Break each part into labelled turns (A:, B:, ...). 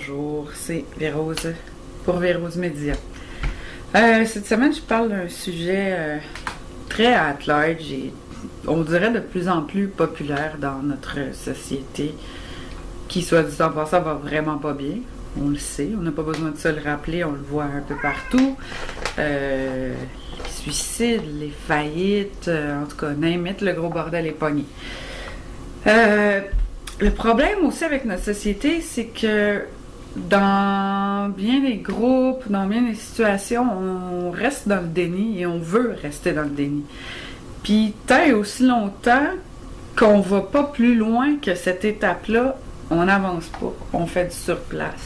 A: Bonjour, c'est Vérose pour Vérose Média. Cette semaine, je parle d'un sujet très at large et on dirait de plus en plus populaire dans notre société qui, soit dit en passant, va vraiment pas bien. On le sait, on n'a pas besoin de se le rappeler, on le voit un peu partout. Les suicides, les faillites, en tout cas, name it, le gros bordel est pogné. Le problème aussi avec notre société, c'est que dans bien des groupes, dans bien des situations, on reste dans le déni et on veut rester dans le déni. Puis tant et aussi longtemps qu'on va pas plus loin que cette étape-là, on n'avance pas, on fait du surplace.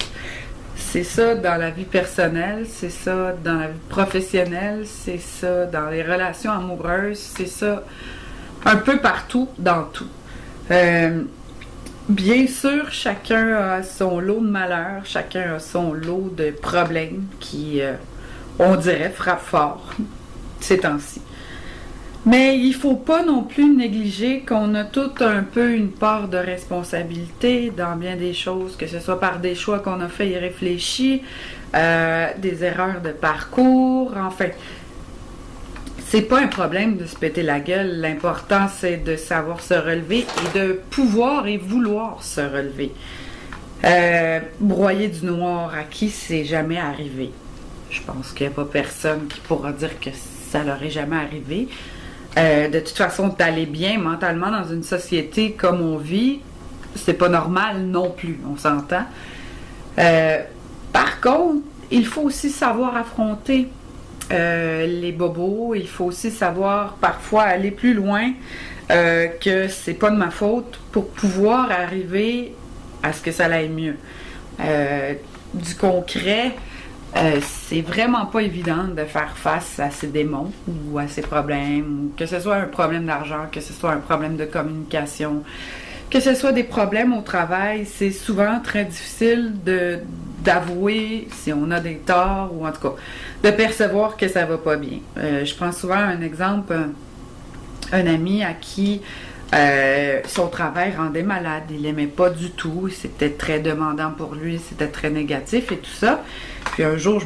A: C'est ça dans la vie personnelle, c'est ça dans la vie professionnelle, c'est ça dans les relations amoureuses, c'est ça un peu partout, dans tout. Bien sûr, chacun a son lot de malheurs, chacun a son lot de problèmes qui, on dirait, frappent fort ces temps-ci. Mais il ne faut pas non plus négliger qu'on a tout un peu une part de responsabilité dans bien des choses, que ce soit par des choix qu'on a fait irréfléchis, des erreurs de parcours, enfin. C'est pas un problème de se péter la gueule. L'important, c'est de savoir se relever et de pouvoir et vouloir se relever. Broyer du noir à qui c'est jamais arrivé. Je pense qu'il n'y a pas personne qui pourra dire que ça leur est jamais arrivé. De toute façon, d'aller bien mentalement dans une société comme on vit, c'est pas normal non plus, on s'entend. Par contre, il faut aussi savoir affronter les bobos. Il faut aussi savoir parfois aller plus loin que c'est pas de ma faute pour pouvoir arriver à ce que ça aille mieux. Du concret, c'est vraiment pas évident de faire face à ces démons ou à ces problèmes, que ce soit un problème d'argent, que ce soit un problème de communication, que ce soit des problèmes au travail. C'est souvent très difficile d'avouer si on a des torts ou en tout cas de percevoir que ça va pas bien. Je prends souvent un exemple, un ami à qui son travail rendait malade, il l'aimait pas du tout, c'était très demandant pour lui, c'était très négatif et tout ça. Puis un jour,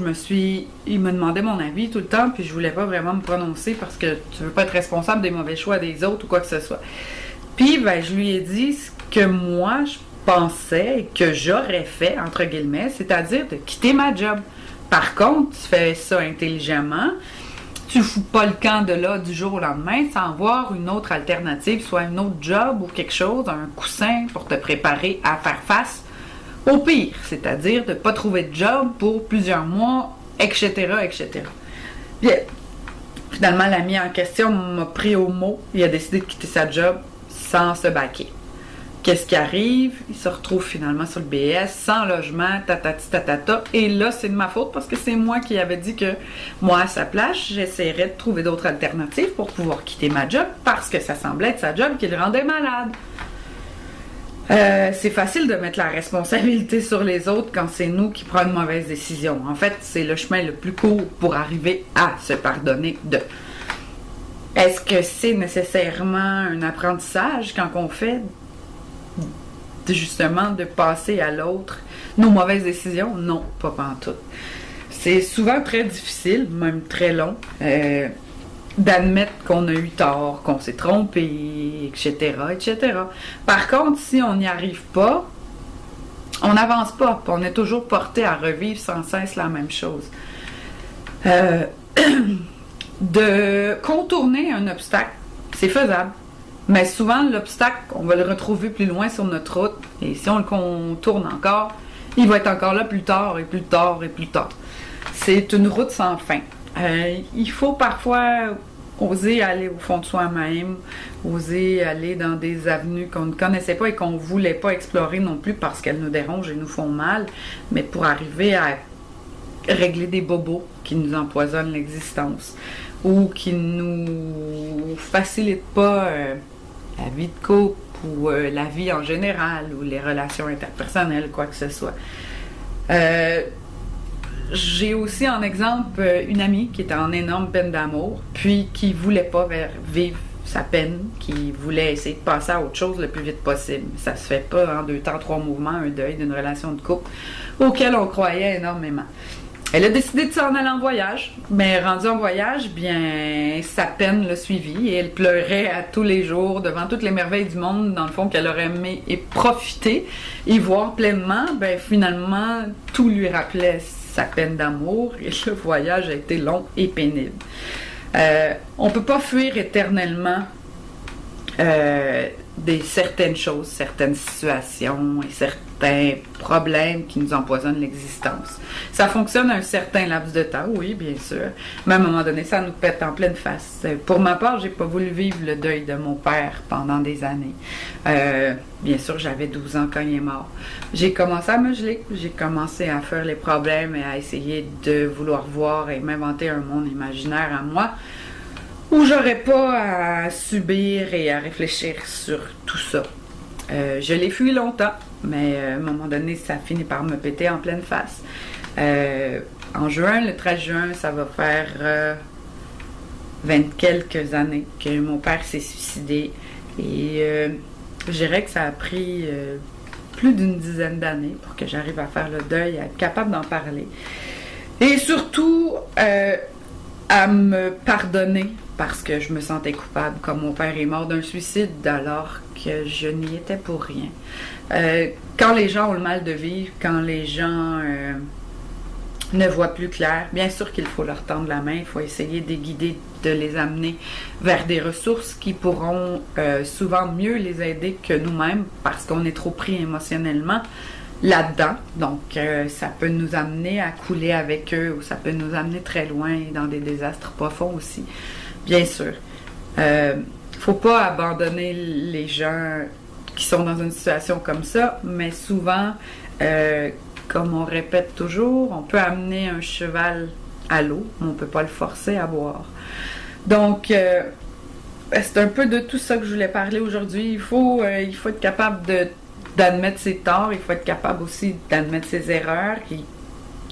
A: il me demandait mon avis tout le temps, puis je voulais pas vraiment me prononcer parce que tu veux pas être responsable des mauvais choix des autres ou quoi que ce soit. Puis je lui ai dit ce que moi je pensais et que j'aurais fait, entre guillemets, c'est-à-dire de quitter ma job. Par contre, tu fais ça intelligemment, tu fous pas le camp de là du jour au lendemain sans voir une autre alternative, soit un autre job ou quelque chose, un coussin pour te préparer à faire face au pire, c'est-à-dire de ne pas trouver de job pour plusieurs mois, etc., etc. Bien, finalement, l'ami en question m'a pris au mot, il a décidé de quitter sa job sans se baquer. Qu'est-ce qui arrive? Il se retrouve finalement sur le BS, sans logement, tatati tatata. Et là, c'est de ma faute parce que c'est moi qui avais dit que moi, à sa place, j'essaierais de trouver d'autres alternatives pour pouvoir quitter ma job parce que ça semblait être sa job qui le rendait malade. C'est facile de mettre la responsabilité sur les autres quand c'est nous qui prenons une mauvaise décision. En fait, c'est le chemin le plus court pour arriver à se pardonner de. Est-ce que c'est nécessairement un apprentissage quand on fait justement de passer à l'autre nos mauvaises décisions? Non, pas pantoute. C'est souvent très difficile, même très long, d'admettre qu'on a eu tort, qu'on s'est trompé, etc., etc. Par contre, si on n'y arrive pas, on n'avance pas, on est toujours porté à revivre sans cesse la même chose. De contourner un obstacle, c'est faisable. Mais souvent, l'obstacle, on va le retrouver plus loin sur notre route. Et si on le contourne encore, il va être encore là plus tard et plus tard et plus tard. C'est une route sans fin. Il faut parfois oser aller au fond de soi-même, oser aller dans des avenues qu'on ne connaissait pas et qu'on ne voulait pas explorer non plus parce qu'elles nous dérangent et nous font mal, mais pour arriver à régler des bobos qui nous empoisonnent l'existence ou qui nous facilitent pas la vie de couple ou la vie en général ou les relations interpersonnelles, quoi que ce soit. J'ai aussi en exemple une amie qui était en énorme peine d'amour, puis qui voulait pas vivre sa peine, qui voulait essayer de passer à autre chose le plus vite possible. Ça se fait pas en 2 temps, 3 mouvements, un deuil d'une relation de couple auquel on croyait énormément. Elle a décidé de s'en aller en voyage, mais rendue en voyage, bien, sa peine l'a suivie et elle pleurait à tous les jours devant toutes les merveilles du monde, dans le fond, qu'elle aurait aimé et profiter et voir pleinement. Ben, finalement, tout lui rappelait sa peine d'amour et le voyage a été long et pénible. On peut pas fuir éternellement certaines choses, certaines situations et certains problèmes qui nous empoisonnent l'existence. Ça fonctionne un certain laps de temps, oui, bien sûr, mais à un moment donné, ça nous pète en pleine face. Pour ma part, j'ai pas voulu vivre le deuil de mon père pendant des années. Bien sûr, j'avais 12 ans quand il est mort. J'ai commencé à me geler, j'ai commencé à faire les problèmes et à essayer de vouloir voir et m'inventer un monde imaginaire à moi, où j'aurais pas à subir et à réfléchir sur tout ça. Je l'ai fui longtemps, mais à un moment donné, ça finit par me péter en pleine face. En juin, le 13 juin, ça va faire 20 quelques années que mon père s'est suicidé. Et je dirais que ça a pris plus d'une dizaine d'années pour que j'arrive à faire le deuil, à être capable d'en parler. Et surtout, à me pardonner parce que je me sentais coupable, comme mon père est mort d'un suicide alors que je n'y étais pour rien. Quand les gens ont le mal de vivre, quand les gens ne voient plus clair, bien sûr qu'il faut leur tendre la main, il faut essayer de les guider, de les amener vers des ressources qui pourront souvent mieux les aider que nous-mêmes parce qu'on est trop pris émotionnellement là-dedans. Donc, ça peut nous amener à couler avec eux ou ça peut nous amener très loin dans des désastres profonds aussi, bien sûr. Faut pas abandonner les gens qui sont dans une situation comme ça, mais souvent, comme on répète toujours, on peut amener un cheval à l'eau, mais on peut pas le forcer à boire. Donc, c'est un peu de tout ça que je voulais parler aujourd'hui. Il faut être capable d'admettre ses torts, il faut être capable aussi d'admettre ses erreurs,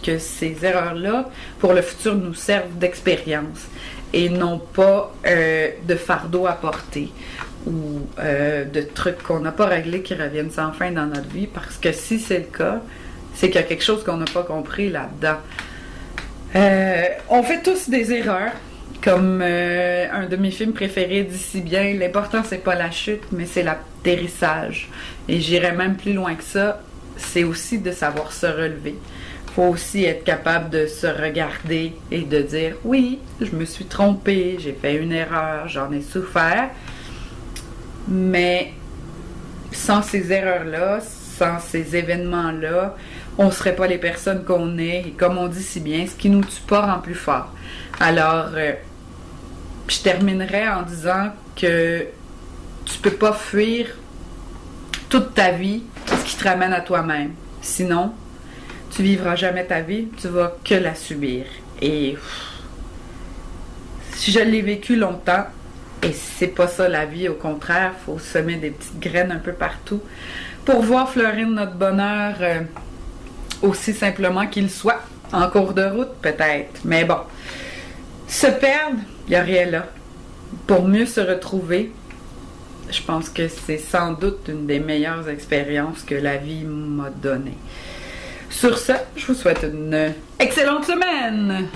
A: que ces erreurs-là, pour le futur, nous servent d'expérience et non pas de fardeau à porter ou de trucs qu'on n'a pas réglés qui reviennent sans fin dans notre vie, parce que si c'est le cas, c'est qu'il y a quelque chose qu'on n'a pas compris là-dedans. On fait tous des erreurs. Comme un de mes films préférés dit si bien, l'important c'est pas la chute, mais c'est l'atterrissage. Et j'irais même plus loin que ça, c'est aussi de savoir se relever. Faut aussi être capable de se regarder et de dire oui, je me suis trompée, j'ai fait une erreur, j'en ai souffert. Mais sans ces erreurs-là, sans ces événements-là, on ne serait pas les personnes qu'on est. Et comme on dit si bien, ce qui nous tue pas rend plus fort. Alors, je terminerai en disant que tu peux pas fuir toute ta vie ce qui te ramène à toi-même. Sinon, tu vivras jamais ta vie, tu vas que la subir. Et si je l'ai vécu longtemps, et c'est pas ça la vie, au contraire, il faut semer des petites graines un peu partout pour voir fleurir notre bonheur aussi simplement qu'il soit, en cours de route peut-être. Mais bon, se perdre, il n'y a rien là. Pour mieux se retrouver, je pense que c'est sans doute une des meilleures expériences que la vie m'a données. Sur ce, je vous souhaite une excellente semaine!